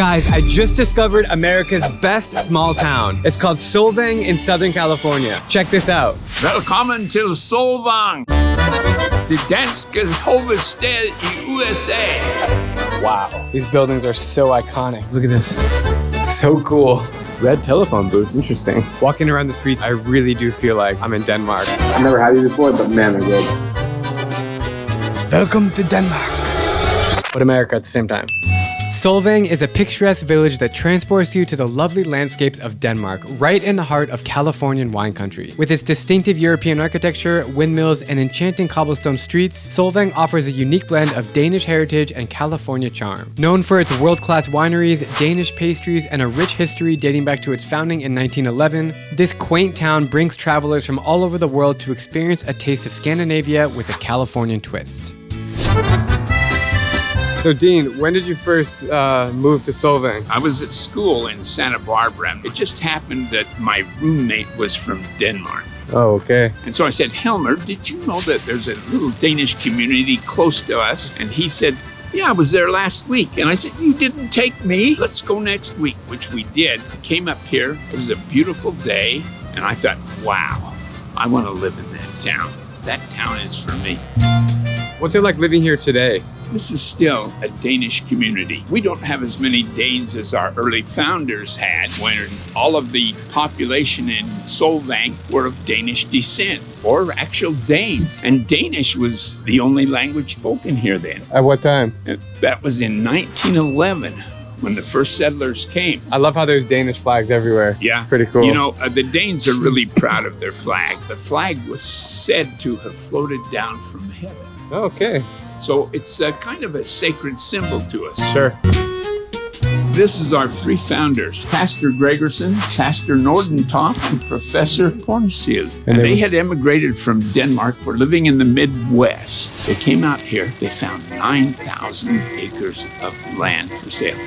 Guys, I just discovered America's best small town. It's called Solvang in Southern California. Check this out. Velkommen til Solvang, det danske hovedstad i USA. Wow, these buildings are so iconic. Look at this. So cool. Red telephone booth, interesting. Walking around the streets, I really do feel like I'm in Denmark. I've never had these before, but man, they're good. Welcome to Denmark. But America at the same time. Solvang is a picturesque village that transports you to the lovely landscapes of Denmark, right in the heart of Californian wine country. With its distinctive European architecture, windmills, and enchanting cobblestone streets, Solvang offers a unique blend of Danish heritage and California charm. Known for its world-class wineries, Danish pastries, and a rich history dating back to its founding in 1911, this quaint town brings travelers from all over the world to experience a taste of Scandinavia with a Californian twist. So Dean, when did you first move to Solvang? I was at school in Santa Barbara. It just happened that my roommate was from Denmark. Oh, okay. And so I said, Helmer, did you know that there's a little Danish community close to us? And he said, yeah, I was there last week. And I said, you didn't take me? Let's go next week, which we did. I came up here. It was a beautiful day. And I thought, wow, I want to live in that town. That town is for me. What's it like living here today? This is still a Danish community. We don't have as many Danes as our early founders had, when all of the population in Solvang were of Danish descent, or actual Danes. And Danish was the only language spoken here then. At what time? And that was in 1911. When the first settlers came. I love how there's Danish flags everywhere. Yeah. Pretty cool. You know, the Danes are really proud of their flag. The flag was said to have floated down from heaven. Okay. So it's kind of a sacred symbol to us. Sure. This is our three founders, Pastor Gregersen, Pastor Nordentoft, and Professor Hornsild. And they had emigrated from Denmark, were living in the Midwest. They came out here, they found 9,000 acres of land for sale.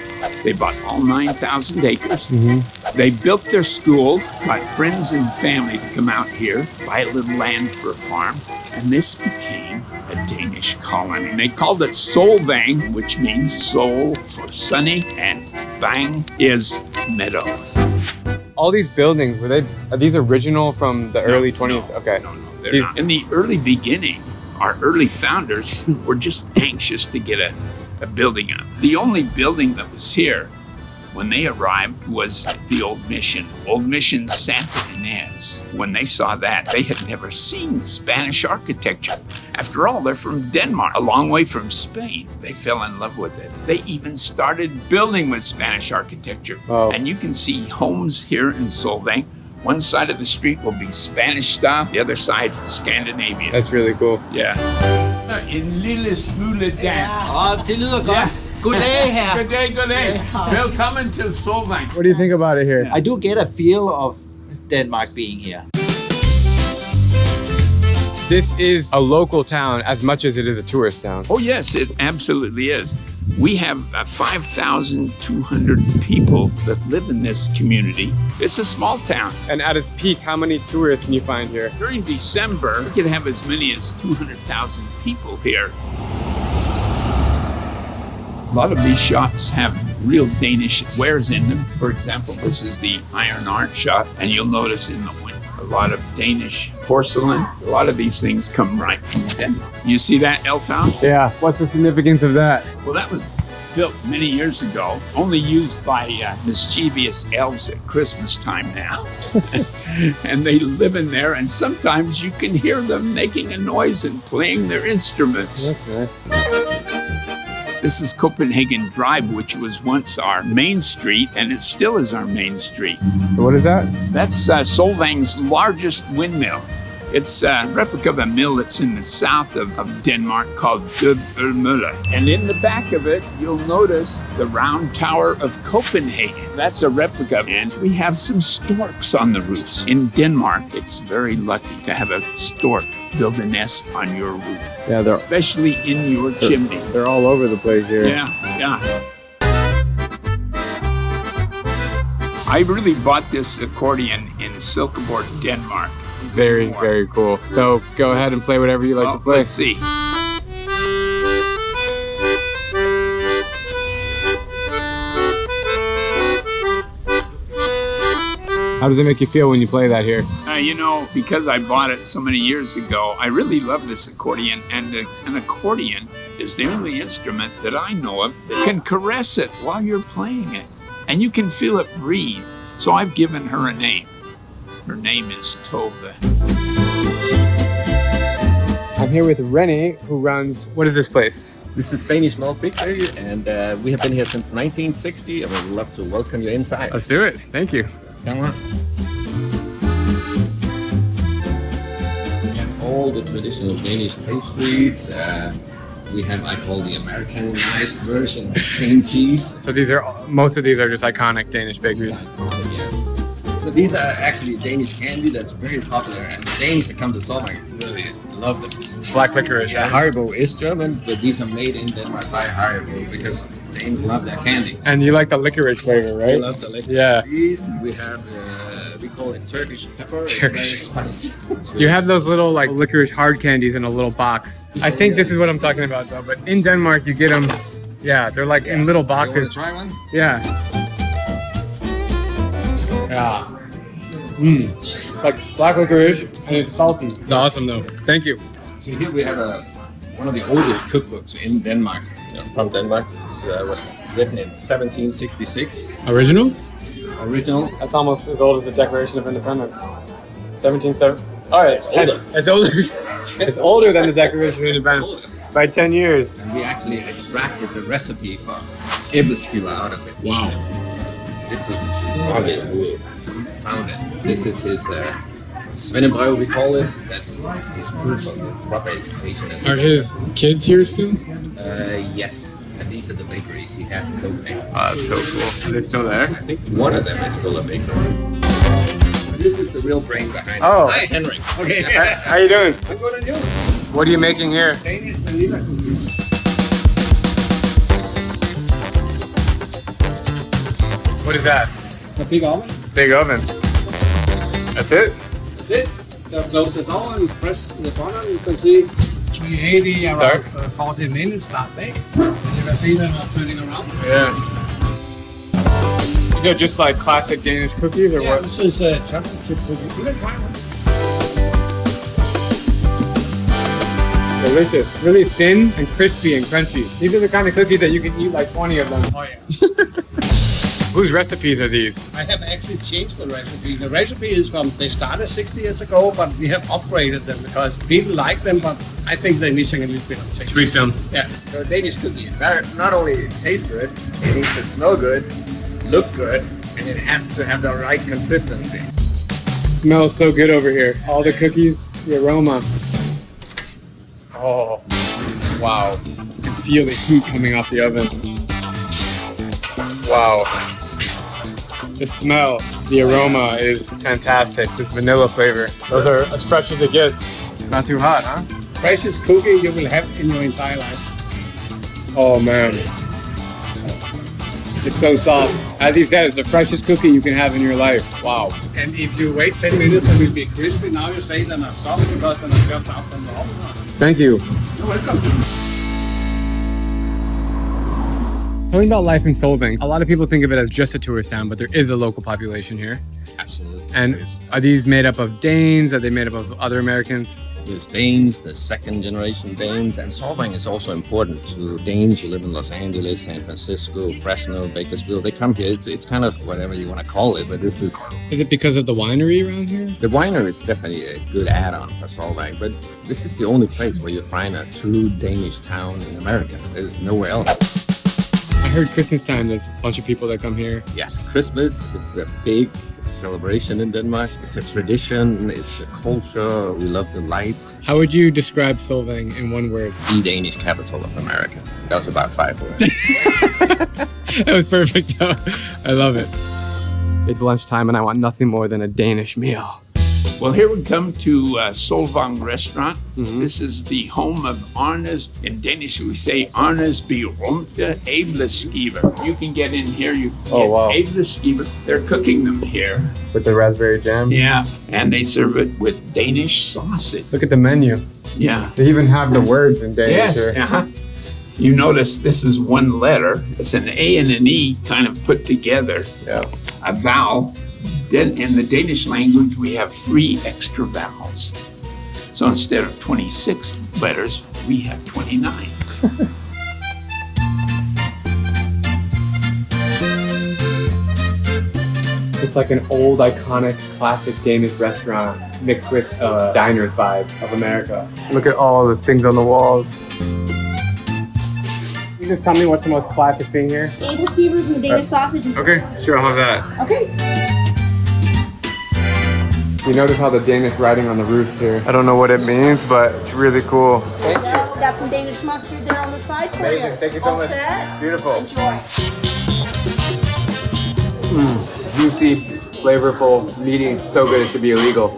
They bought all 9,000 acres. Mm-hmm. They built their school, got friends and family to come out here, buy a little land for a farm, and this became a Danish colony. They called it Solvang, which means Sol for sunny, and Vang is meadow. All these buildings, are these original from the early 20s? No, okay. No, they're not. In the early beginning, our early founders were just anxious to get a building up. The only building that was here when they arrived was the old mission Santa Ynez. When they saw that, they had never seen Spanish architecture. After all, they're from Denmark, a long way from Spain. They fell in love with it. They even started building with Spanish architecture. Oh. And you can see homes here in Solvang. One side of the street will be Spanish style, the other side Scandinavian. That's really cool. Yeah. En lille smule dans. Ja, det lyder godt. Goddag her. Goddag. Velkommen til Solvang. What do you think about it here? I do get a feel of Denmark being here. This is a local town as much as it is a tourist town. Oh yes, it absolutely is. We have 5,200 people that live in this community. It's a small town. And at its peak, how many tourists can you find here? During December, we could have as many as 200,000 people here. A lot of these shops have real Danish wares in them. For example, this is the iron art shop, and you'll notice in the winter a lot of Danish porcelain. A lot of these things come right from Denmark. You see that, Elfhound? Yeah. What's the significance of that? Well, that was built many years ago, only used by mischievous elves at Christmas time now. And they live in there, and sometimes you can hear them making a noise and playing their instruments. That's nice. This is Copenhagen Drive, which was once our main street, and it still is our main street. What is that? That's Solvang's largest windmill. It's a replica of a mill that's in the south of Denmark called Døbelmølle. And in the back of it, you'll notice the round tower of Copenhagen. That's a replica. And we have some storks on the roofs. In Denmark, it's very lucky to have a stork build a nest on your roof. Yeah, especially in your chimney. They're all over the place here. Yeah. I really bought this accordion in Silkeborg, Denmark. Very, very cool. So go ahead and play whatever you like to play. Let's see. How does it make you feel when you play that here? You know, because I bought it so many years ago, I really love this accordion, and an accordion is the only instrument that I know of that can caress it while you're playing it, and you can feel it breathe. So I've given her a name. Her name is Tove. I'm here with Rennie, who runs, what is this place? This is Danish Malt Bakery, and we have been here since 1960. I would love to welcome you inside. Let's do it. Thank you. Come on. We have all the traditional Danish pastries. We have, I call the Americanized version of cream cheese. So most of these are just iconic Danish bakeries. Yeah. So these are actually Danish candy that's very popular, and the Danes that come to Solvang really love them. Black licorice, Yeah, right? Haribo is German, but these are made in Denmark by Haribo because Danes love their candy. And you like the licorice flavor, right? We love the licorice. Yeah. These we have, we call it Turkish pepper. It's very spicy. You have those little like licorice hard candies in a little box. I think this is what I'm talking about though, but in Denmark you get them, yeah, they're like in little You want boxes. to try one? Yeah. Yeah. It's like black licorice and it's salty. It's awesome though. Thank you. So here we have one of the oldest cookbooks in Denmark, from Denmark. It was written in 1766. Original? Original. That's almost as old as the Declaration of Independence. 1770. Oh, yeah, it's older. It's older. It's older than the Declaration of Independence by 10 years. And we actually extracted the recipe for æbleskiver out of it. Wow. This is who found it. This is his Svendebrev, we call it. That's his proof of proper education. Are his kids here still? Yes. And these are the bakeries he had in Copenhagen. That's so cool. Are they still there? I think one of them is still a bakery. This is the real brain behind Oh. it. That's Henrik. Okay. How you doing? I'm good on you. What are you making here? Danish vanilla cookies. What is that? A big oven. Big oven. That's it? That's it. Just close the door and press the button. You can see 380 Start. around 40 minutes start bake. You can see them are turning around. Yeah. These are just like classic Danish cookies or Yeah, what? this is chocolate chip cookie. You can try one. Delicious. Really thin and crispy and crunchy. These are the kind of cookies that you can eat like 20 of them. Oh yeah. Whose recipes are these? I have actually changed the recipe. The recipe is from, they started 60 years ago, but we have upgraded them because people like them, but I think they're missing a little bit of taste. Tweak them. Yeah. So Danish cookie, not only taste good, it needs to smell good, look good, and it has to have the right consistency. It smells so good over here. All the cookies, the aroma. Oh, wow. You can feel the heat coming off the oven. Wow. The smell, the aroma is fantastic. This vanilla flavor. Those are as fresh as it gets. Not too hot, huh? Freshest cookie you will have in your entire life. Oh man. It's so soft. As he said, it's the freshest cookie you can have in your life. Wow. And if you wait 10 minutes, it will be crispy. Now you say they're not soft because they're not just out from the oven. Thank you. You're welcome. Talking about life in Solvang, a lot of people think of it as just a tourist town, but there is a local population here. Absolutely. And are these made up of Danes? Are they made up of other Americans? There's Danes, the second generation Danes, and Solvang is also important to Danes who live in Los Angeles, San Francisco, Fresno, Bakersfield. They come here. It's kind of whatever you want to call it, but this is... Is it because of the winery around here? The winery is definitely a good add-on for Solvang, but this is the only place where you find a true Danish town in America. There's nowhere else. I heard Christmas time, there's a bunch of people that come here. Yes, Christmas is a big celebration in Denmark. It's a tradition, it's a culture, we love the lights. How would you describe Solvang in one word? The Danish capital of America. That was about 5 words. That was perfect though. I love it. It's lunchtime and I want nothing more than a Danish meal. Well, here we come to Solvang restaurant. This is the home of Arne's. In Danish, we say Arne's berømte æbleskiver. You can get in here. You can get wow. æbleskiver. They're cooking them here. With the raspberry jam? Yeah, and they serve it with Danish sausage. Look at the menu. Yeah. They even have the words in Danish Yes. here. Uh-huh. You notice this is one letter. It's an A and an E kind of put together. Yeah. A vowel. In the Danish language, we have 3 extra vowels. So instead of 26 letters, we have 29. It's like an old, iconic, classic Danish restaurant mixed with a diner's vibe of America. Look at all the things on the walls. Can you just tell me what's the most classic thing here? Apple skewers and the Danish sausage. Okay, sure, I'll have that. Okay. You notice how the Danish writing on the roofs here? I don't know what it means, but it's really cool. Thank you. Got some Danish mustard there on the side for you. Amazing, thank you so All much. set? Beautiful. Enjoy. Juicy, flavorful, meaty, so good it should be illegal.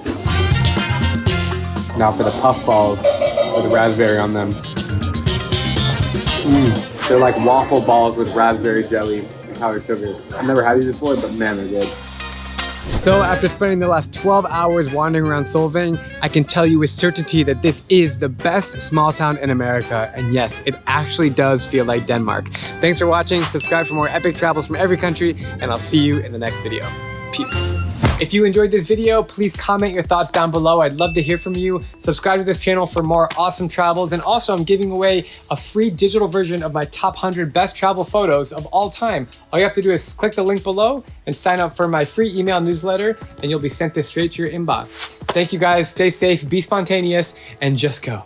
Now for the puff balls with raspberry on them. They're like waffle balls with raspberry jelly and powdered sugar. I've never had these before, but man, they're good. So after spending the last 12 hours wandering around Solvang, I can tell you with certainty that this is the best small town in America. And yes, it actually does feel like Denmark. Thanks for watching. Subscribe for more epic travels from every country, and I'll see you in the next video. Peace. If you enjoyed this video, please comment your thoughts down below. I'd love to hear from you. Subscribe to this channel for more awesome travels. And also I'm giving away a free digital version of my top 100 best travel photos of all time. All you have to do is click the link below and sign up for my free email newsletter, and you'll be sent this straight to your inbox. Thank you guys, stay safe, be spontaneous, and just go.